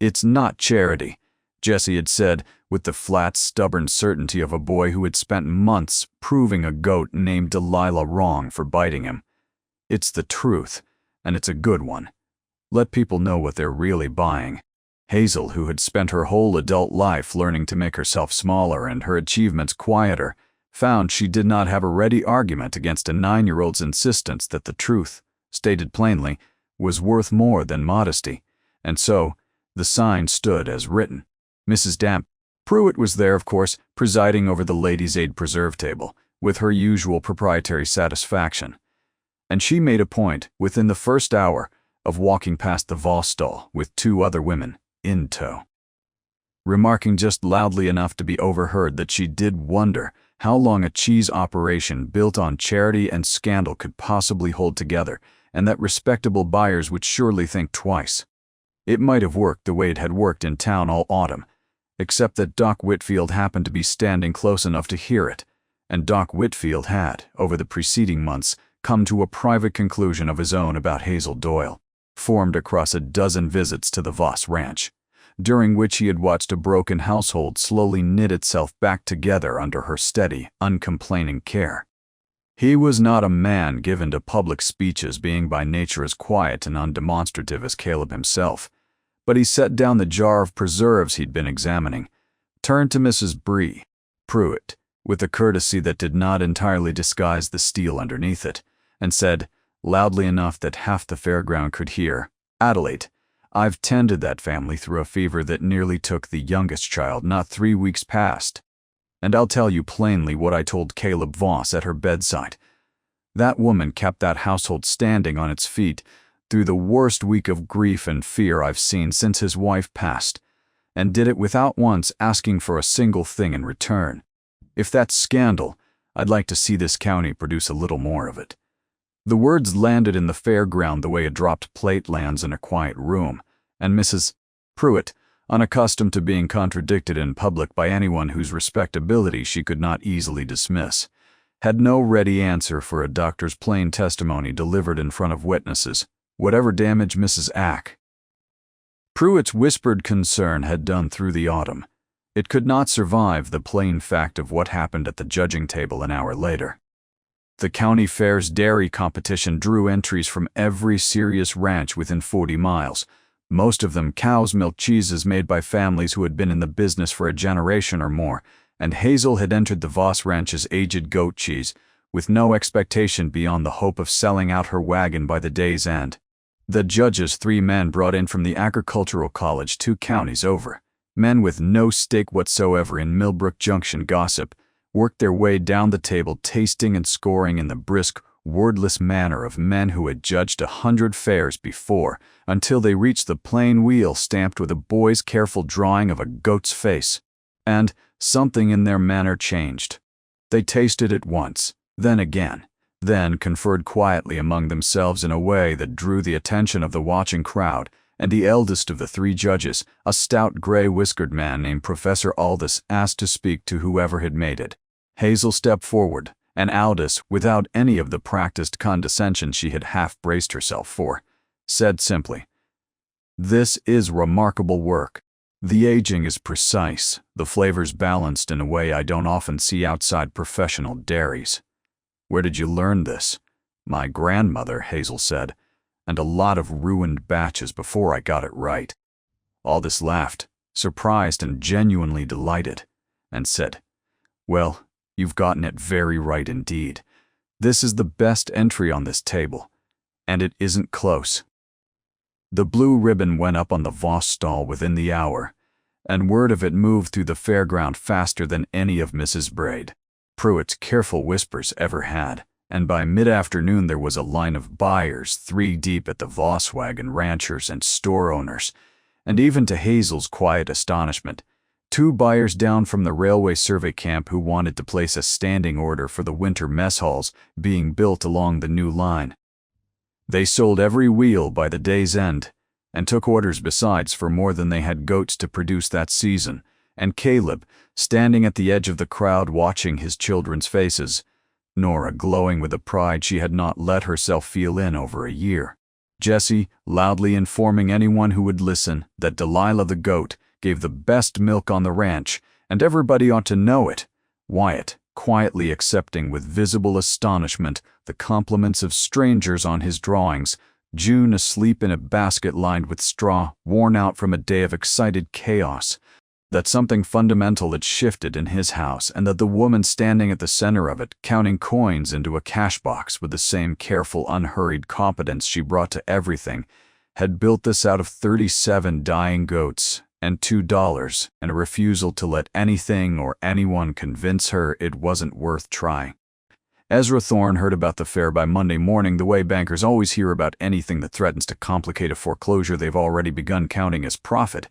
"It's not charity," Jessie had said, with the flat, stubborn certainty of a boy who had spent months proving a goat named Delilah wrong for biting him. "It's the truth, and it's a good one. Let people know what they're really buying." Hazel, who had spent her whole adult life learning to make herself smaller and her achievements quieter, found she did not have a ready argument against a 9-year-old's insistence that the truth, stated plainly, was worth more than modesty, and so the sign stood as written. Mrs. Damp Pruitt was there, of course, presiding over the Ladies' Aid preserve table, with her usual proprietary satisfaction. And she made a point, within the first hour, of walking past the Voss stall with 2 other women, in tow, remarking just loudly enough to be overheard that she did wonder how long a cheese operation built on charity and scandal could possibly hold together, and that respectable buyers would surely think twice. It might have worked the way it had worked in town all autumn, except that Doc Whitfield happened to be standing close enough to hear it, and Doc Whitfield had, over the preceding months, come to a private conclusion of his own about Hazel Doyle, formed across a dozen visits to the Voss Ranch, during which he had watched a broken household slowly knit itself back together under her steady, uncomplaining care. He was not a man given to public speeches, being by nature as quiet and undemonstrative as Caleb himself, but he set down the jar of preserves he'd been examining, turned to Mrs. Pruitt, with a courtesy that did not entirely disguise the steel underneath it, and said, loudly enough that half the fairground could hear, "Adelaide, I've tended that family through a fever that nearly took the youngest child not 3 weeks past." And I'll tell you plainly what I told Caleb Voss at her bedside. That woman kept that household standing on its feet through the worst week of grief and fear I've seen since his wife passed, and did it without once asking for a single thing in return. If that's scandal, I'd like to see this county produce a little more of it." The words landed in the fairground the way a dropped plate lands in a quiet room, and Mrs. Pruitt, unaccustomed to being contradicted in public by anyone whose respectability she could not easily dismiss, had no ready answer for a doctor's plain testimony delivered in front of witnesses, whatever damage Mrs. Pruitt's whispered concern had done through the autumn. It could not survive the plain fact of what happened at the judging table an hour later. The county fair's dairy competition drew entries from every serious ranch within 40 miles, most of them cow's milk cheeses made by families who had been in the business for a generation or more, and Hazel had entered the Voss Ranch's aged goat cheese, with no expectation beyond the hope of selling out her wagon by the day's end. The judges, 3 men brought in from the agricultural college 2 counties over, men with no stake whatsoever in Millbrook Junction gossip, worked their way down the table tasting and scoring in the brisk, wordless manner of men who had judged 100 fairs before, until they reached the plain wheel stamped with a boy's careful drawing of a goat's face. And something in their manner changed. They tasted it once, then again, then conferred quietly among themselves in a way that drew the attention of the watching crowd, and the eldest of the 3 judges, a stout gray-whiskered man named Professor Aldous, asked to speak to whoever had made it. Hazel stepped forward, and Aldous, without any of the practiced condescension she had half-braced herself for, said simply, "This is remarkable work. The aging is precise, the flavors balanced in a way I don't often see outside professional dairies." "Where did you learn this?" "My grandmother," Hazel said, "and a lot of ruined batches before I got it right." Aldous laughed, surprised and genuinely delighted, and said, "Well, you've gotten it very right indeed. This is the best entry on this table, and it isn't close." The blue ribbon went up on the Voss stall within the hour, and word of it moved through the fairground faster than any of Mrs. Pruitt's careful whispers ever had, and by mid-afternoon there was a line of buyers 3 deep at the Voss wagon, ranchers and store owners, and even to Hazel's quiet astonishment, 2 buyers down from the railway survey camp who wanted to place a standing order for the winter mess halls being built along the new line. They sold every wheel by the day's end, and took orders besides for more than they had goats to produce that season, and Caleb, standing at the edge of the crowd watching his children's faces, Nora glowing with a pride she had not let herself feel in over a year, Jessie loudly informing anyone who would listen that Delilah the goat gave the best milk on the ranch, and everybody ought to know it, Wyatt quietly accepting with visible astonishment the compliments of strangers on his drawings, June asleep in a basket lined with straw, worn out from a day of excited chaos, that something fundamental had shifted in his house, and that the woman standing at the center of it, counting coins into a cash box with the same careful, unhurried competence she brought to everything, had built this out of 37 dying goats and $2, and a refusal to let anything or anyone convince her it wasn't worth trying. Ezra Thorne heard about the fair by Monday morning the way bankers always hear about anything that threatens to complicate a foreclosure they've already begun counting as profit,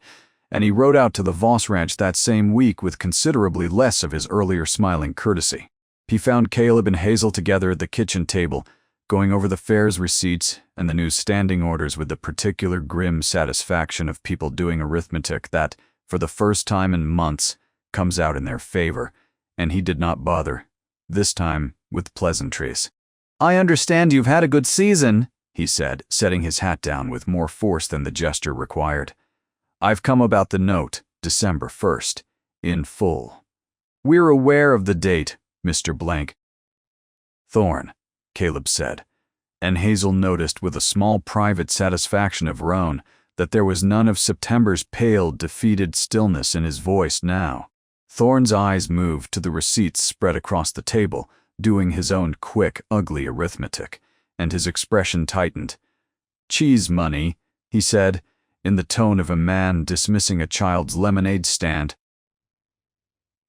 and he rode out to the Voss Ranch that same week with considerably less of his earlier smiling courtesy. He found Caleb and Hazel together at the kitchen table, going over the fair's receipts and the new standing orders with the particular grim satisfaction of people doing arithmetic that, for the first time in months, comes out in their favor, and he did not bother, this time with pleasantries. "I understand you've had a good season," he said, setting his hat down with more force than the gesture required. "I've come about the note, December 1st, in full." "We're aware of the date, Mr. Blank." "Thorne," Caleb said, and Hazel noticed with a small private satisfaction of her own that there was none of September's pale, defeated stillness in his voice now. Thorne's eyes moved to the receipts spread across the table, doing his own quick, ugly arithmetic, and his expression tightened. "Cheese money," he said, in the tone of a man dismissing a child's lemonade stand.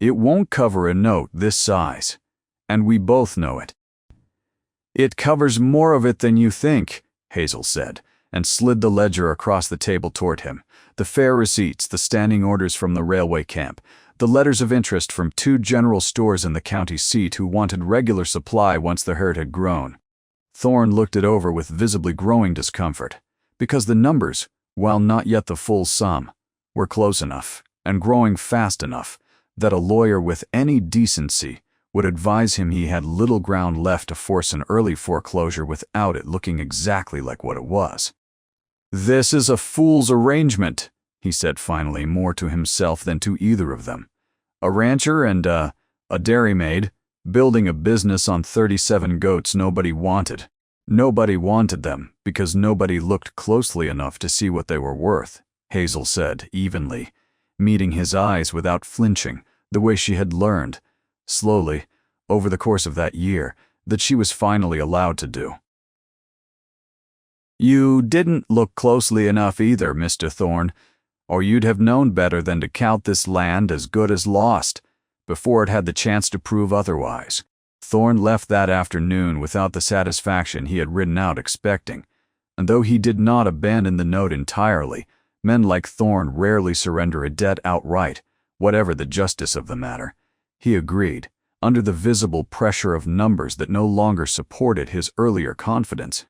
It won't cover a note this size, and we both know it." "It covers more of it than you think," Hazel said, and slid the ledger across the table toward him. The fare receipts, the standing orders from the railway camp, the letters of interest from 2 general stores in the county seat who wanted regular supply once the herd had grown. Thorne looked it over with visibly growing discomfort, because the numbers, while not yet the full sum, were close enough and growing fast enough that a lawyer with any decency would advise him he had little ground left to force an early foreclosure without it looking exactly like what it was. "This is a fool's arrangement," he said finally, more to himself than to either of them. "A rancher and a dairymaid building a business on 37 goats nobody wanted. Nobody wanted them because nobody looked closely enough to see what they were worth," Hazel said evenly, meeting his eyes without flinching, the way she had learned, slowly, over the course of that year, that she was finally allowed to do. "You didn't look closely enough either, Mr. Thorne, or you'd have known better than to count this land as good as lost before it had the chance to prove otherwise." Thorne left that afternoon without the satisfaction he had ridden out expecting, and though he did not abandon the note entirely, men like Thorne rarely surrender a debt outright, whatever the justice of the matter. He agreed, under the visible pressure of numbers that no longer supported his earlier confidence,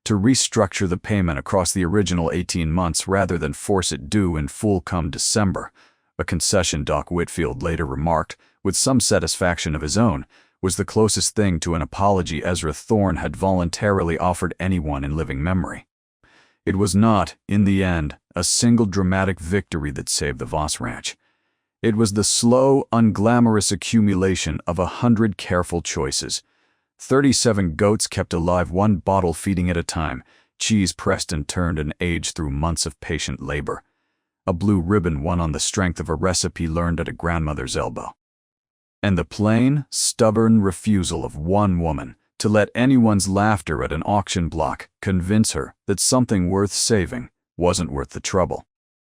to restructure the payment across the original 18 months rather than force it due in full come December, a concession Doc Whitfield later remarked, with some satisfaction of his own, was the closest thing to an apology Ezra Thorne had voluntarily offered anyone in living memory. It was not, in the end, a single dramatic victory that saved the Voss Ranch. It was the slow, unglamorous accumulation of 100 careful choices. 37 goats kept alive, 1 bottle feeding at a time, cheese pressed and turned and aged through months of patient labor. A blue ribbon won on the strength of a recipe learned at a grandmother's elbow. And the plain, stubborn refusal of one woman to let anyone's laughter at an auction block convince her that something worth saving wasn't worth the trouble.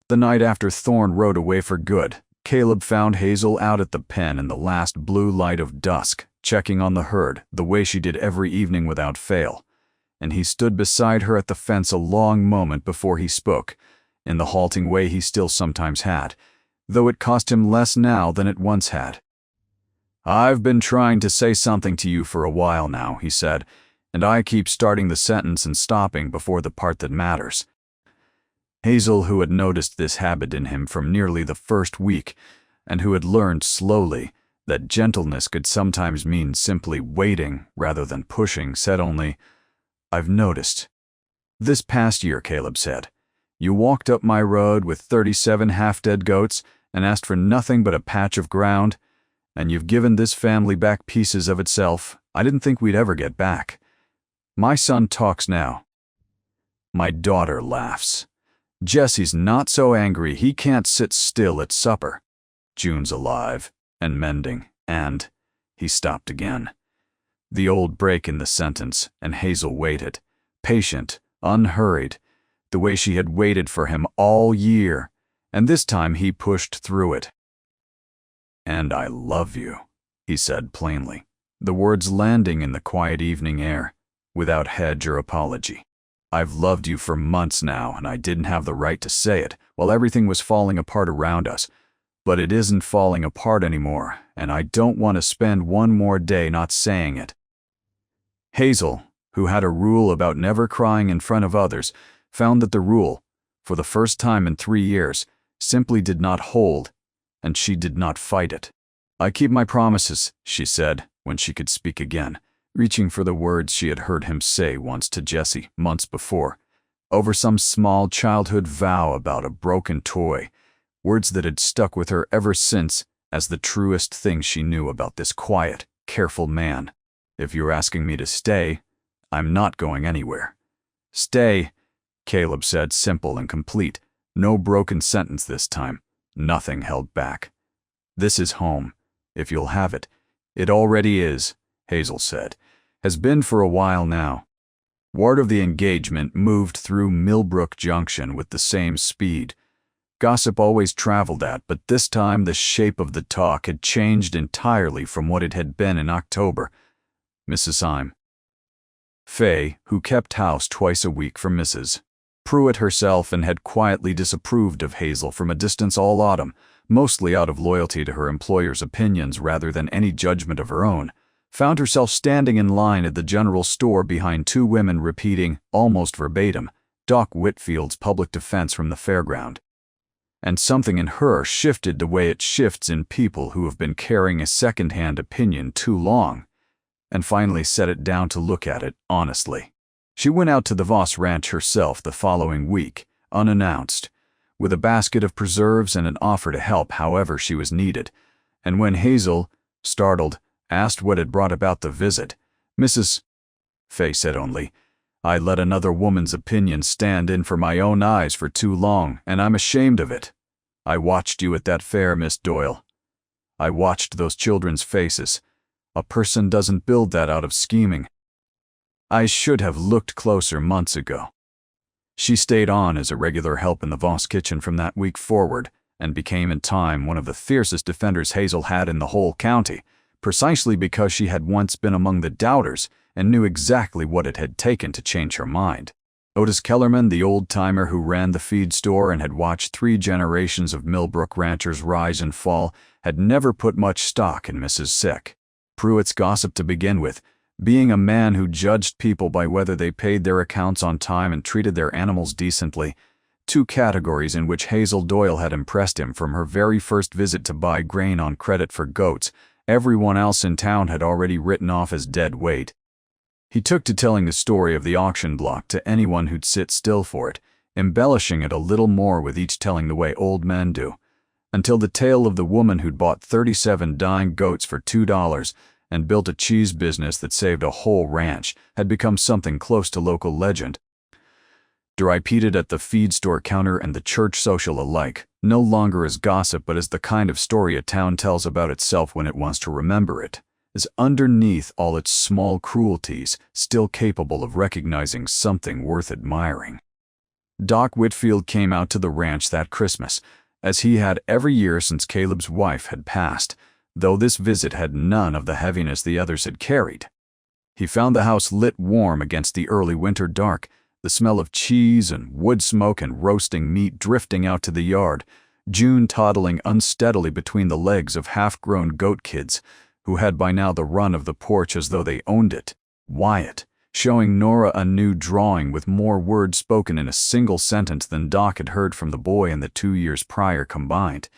The night after Thorne rode away for good, Caleb found Hazel out at the pen in the last blue light of dusk, checking on the herd the way she did every evening without fail, and he stood beside her at the fence a long moment before he spoke, in the halting way he still sometimes had, though it cost him less now than it once had. "I've been trying to say something to you for a while now," he said, "and I keep starting the sentence and stopping before the part that matters." Hazel, who had noticed this habit in him from nearly the first week, and who had learned slowly that gentleness could sometimes mean simply waiting rather than pushing, said only, "I've noticed. This past year," Caleb said, "you walked up my road with 37 half-dead goats and asked for nothing but a patch of ground, and you've given this family back pieces of itself I didn't think we'd ever get back. My son talks now. My daughter laughs. Jesse's not so angry he can't sit still at supper. June's alive and mending, and—" He stopped again. The old break in the sentence, and Hazel waited, patient, unhurried, the way she had waited for him all year, and this time he pushed through it. "And I love you," he said plainly, the words landing in the quiet evening air, without hedge or apology. "I've loved you for months now, and I didn't have the right to say it while everything was falling apart around us. But it isn't falling apart anymore, and I don't want to spend one more day not saying it." Hazel, who had a rule about never crying in front of others, found that the rule, for the first time in 3 years, simply did not hold, and she did not fight it. "I keep my promises," she said, when she could speak again, reaching for the words she had heard him say once to Jesse months before, over some small childhood vow about a broken toy, words that had stuck with her ever since as the truest thing she knew about this quiet, careful man. "If you're asking me to stay, I'm not going anywhere." "Stay," Caleb said, simple and complete, no broken sentence this time, nothing held back. "This is home, if you'll have it." "It already is," Hazel said, "has been for a while now." Word of the engagement moved through Millbrook Junction with the same speed. gossip always traveled at, but this time the shape of the talk had changed entirely from what it had been in October. Mrs. Fay, who kept house twice a week for Mrs. Pruitt herself and had quietly disapproved of Hazel from a distance all autumn, mostly out of loyalty to her employer's opinions rather than any judgment of her own, found herself standing in line at the general store behind two women repeating, almost verbatim, Doc Whitfield's public defense from the fairground. And something in her shifted the way it shifts in people who have been carrying a second-hand opinion too long, and finally set it down to look at it honestly. She went out to the Voss Ranch herself the following week, unannounced, with a basket of preserves and an offer to help however she was needed, and when Hazel, startled, asked what had brought about the visit, Mrs. Fay said only, "I let another woman's opinion stand in for my own eyes for too long, and I'm ashamed of it. I watched you at that fair, Miss Doyle. I watched those children's faces. A person doesn't build that out of scheming. I should have looked closer months ago." She stayed on as a regular help in the Voss kitchen from that week forward, and became in time one of the fiercest defenders Hazel had in the whole county, precisely because she had once been among the doubters and knew exactly what it had taken to change her mind. Otis Kellerman, the old-timer who ran the feed store and had watched 3 generations of Millbrook ranchers rise and fall, had never put much stock in Mrs. Pruitt's gossip to begin with, being a man who judged people by whether they paid their accounts on time and treated their animals decently, 2 categories in which Hazel Doyle had impressed him from her very first visit to buy grain on credit for goats. Everyone else in town had already written off as dead weight. He took to telling the story of the auction block to anyone who'd sit still for it, embellishing it a little more with each telling the way old men do, until the tale of the woman who'd bought 37 dying goats for $2 and built a cheese business that saved a whole ranch had become something close to local legend. Repeated at the feed store counter and the church social alike, no longer as gossip but as the kind of story a town tells about itself when it wants to remember it, is underneath all its small cruelties still capable of recognizing something worth admiring. Doc Whitfield came out to the ranch that Christmas, as he had every year since Caleb's wife had passed, though this visit had none of the heaviness the others had carried. He found the house lit warm against the early winter dark, the smell of cheese and wood smoke and roasting meat drifting out to the yard, June toddling unsteadily between the legs of half-grown goat kids, who had by now the run of the porch as though they owned it, Wyatt, showing Nora a new drawing with more words spoken in a single sentence than Doc had heard from the boy in the 2 years prior combined,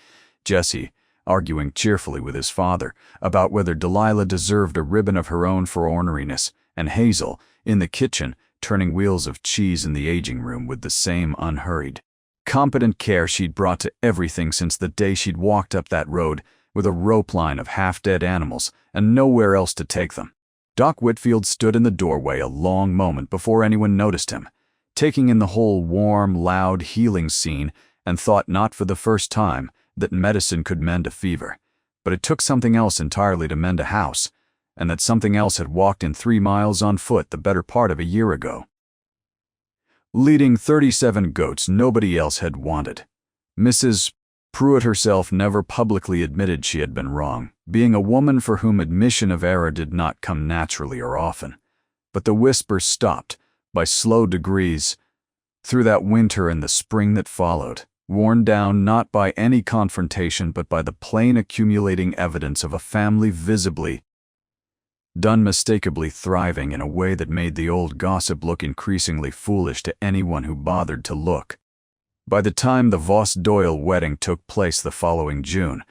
Jesse, arguing cheerfully with his father about whether Delilah deserved a ribbon of her own for orneriness, and Hazel, in the kitchen, turning wheels of cheese in the aging room with the same unhurried, competent care she'd brought to everything since the day she'd walked up that road with a rope line of half-dead animals and nowhere else to take them. Doc Whitfield stood in the doorway a long moment before anyone noticed him, taking in the whole warm, loud, healing scene, and thought not for the first time that medicine could mend a fever, but it took something else entirely to mend a house, and that something else had walked in 3 miles on foot the better part of a year ago. Leading 37 goats nobody else had wanted. Mrs. Pruitt herself never publicly admitted she had been wrong, being a woman for whom admission of error did not come naturally or often. But the whispers stopped, by slow degrees, through that winter and the spring that followed, worn down not by any confrontation but by the plain accumulating evidence of a family visibly, unmistakably thriving in a way that made the old gossip look increasingly foolish to anyone who bothered to look. By the time the Voss-Doyle wedding took place the following June,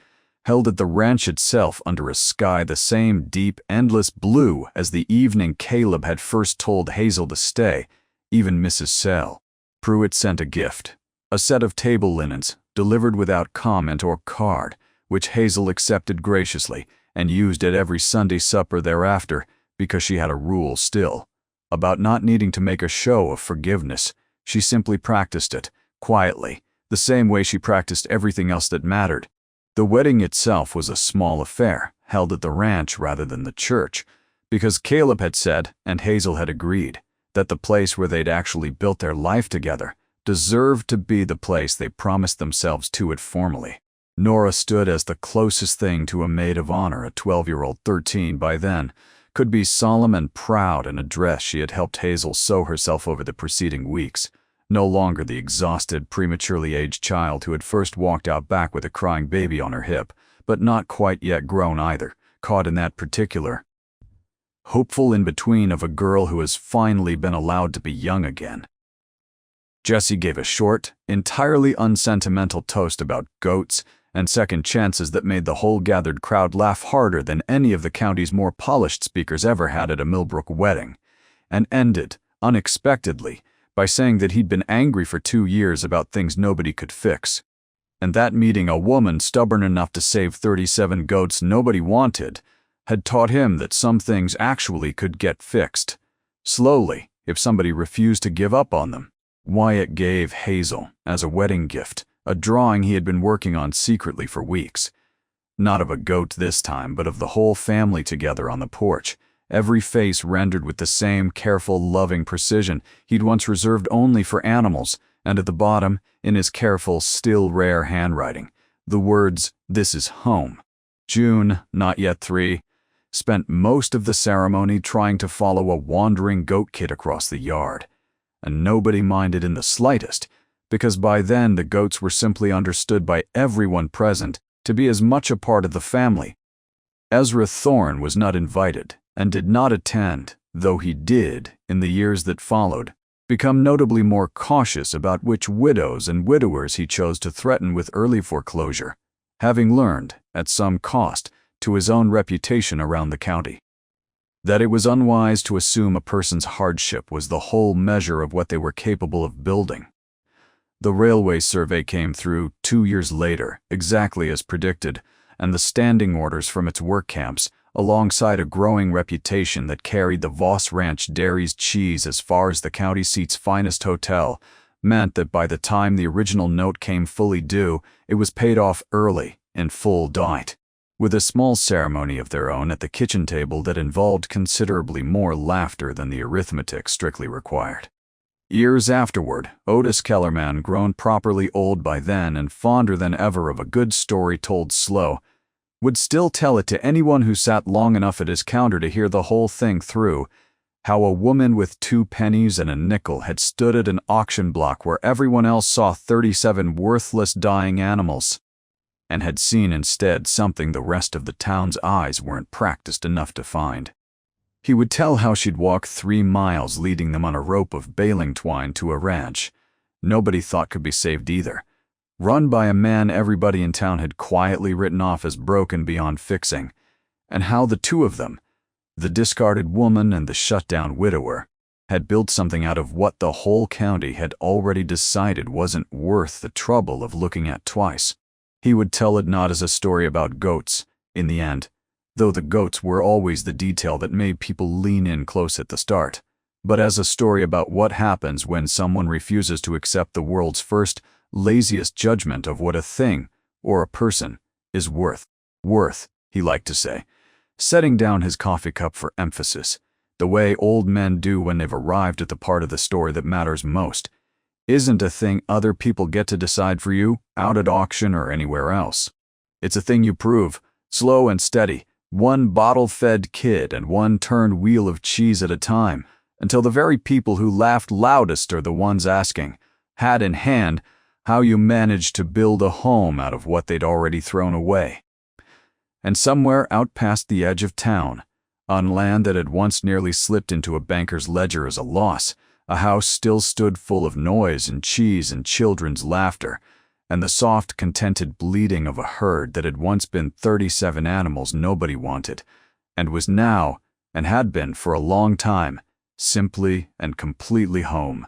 held at the ranch itself under a sky the same deep, endless blue as the evening Caleb had first told Hazel to stay, even Mrs. Pruitt sent a gift, a set of table linens, delivered without comment or card, which Hazel accepted graciously and used at every Sunday supper thereafter because she had a rule still, about not needing to make a show of forgiveness. She simply practiced it, quietly, the same way she practiced everything else that mattered. The wedding itself was a small affair, held at the ranch rather than the church, because Caleb had said, and Hazel had agreed, that the place where they'd actually built their life together, deserved to be the place they promised themselves to it formally. Nora stood as the closest thing to a maid of honor a 12-year-old 13 by then could be, solemn and proud in a dress she had helped Hazel sew herself over the preceding weeks. No longer the exhausted, prematurely aged child who had first walked out back with a crying baby on her hip, but not quite yet grown either, caught in that particular hopeful in-between of a girl who has finally been allowed to be young again. Jessie gave a short, entirely unsentimental toast about goats and second chances that made the whole gathered crowd laugh harder than any of the county's more polished speakers ever had at a Millbrook wedding, and ended, unexpectedly, by saying that he'd been angry for 2 years about things nobody could fix, and that meeting a woman stubborn enough to save 37 goats nobody wanted had taught him that some things actually could get fixed, slowly, if somebody refused to give up on them. Wyatt gave Hazel, as a wedding gift, a drawing he had been working on secretly for weeks. Not of a goat this time, but of the whole family together on the porch, every face rendered with the same careful, loving precision he'd once reserved only for animals, and at the bottom, in his careful, still rare handwriting, the words, "This is home." June, not yet 3, spent most of the ceremony trying to follow a wandering goat kid across the yard, and nobody minded in the slightest, because by then the goats were simply understood by everyone present to be as much a part of the family. Ezra Thorne was not invited and did not attend, though he did, in the years that followed, become notably more cautious about which widows and widowers he chose to threaten with early foreclosure, having learned, at some cost, to his own reputation around the county, that it was unwise to assume a person's hardship was the whole measure of what they were capable of building. The railway survey came through 2 years later, exactly as predicted, and the standing orders from its work camps, alongside a growing reputation that carried the Voss Ranch Dairy's cheese as far as the county seat's finest hotel, meant that by the time the original note came fully due, it was paid off early, in full dight, with a small ceremony of their own at the kitchen table that involved considerably more laughter than the arithmetic strictly required. Years afterward, Otis Kellerman, grown properly old by then and fonder than ever of a good story told slow, would still tell it to anyone who sat long enough at his counter to hear the whole thing through, how a woman with 2 pennies and a nickel had stood at an auction block where everyone else saw 37 worthless dying animals, and had seen instead something the rest of the town's eyes weren't practiced enough to find. He would tell how she'd walk 3 miles leading them on a rope of baling twine to a ranch nobody thought could be saved either, run by a man everybody in town had quietly written off as broken beyond fixing, and how the two of them, the discarded woman and the shut-down widower, had built something out of what the whole county had already decided wasn't worth the trouble of looking at twice. He would tell it not as a story about goats, in the end, though the goats were always the detail that made people lean in close at the start, but as a story about what happens when someone refuses to accept the world's first, laziest judgment of what a thing, or a person, is worth. Worth, he liked to say, setting down his coffee cup for emphasis, the way old men do when they've arrived at the part of the story that matters most, isn't a thing other people get to decide for you, out at auction or anywhere else. It's a thing you prove, slow and steady, one bottle-fed kid and one turned wheel of cheese at a time, until the very people who laughed loudest are the ones asking, hat in hand, how you managed to build a home out of what they'd already thrown away. And somewhere out past the edge of town, on land that had once nearly slipped into a banker's ledger as a loss, a house still stood full of noise and cheese and children's laughter, and the soft, contented bleating of a herd that had once been 37 animals nobody wanted, and was now, and had been for a long time, simply and completely home.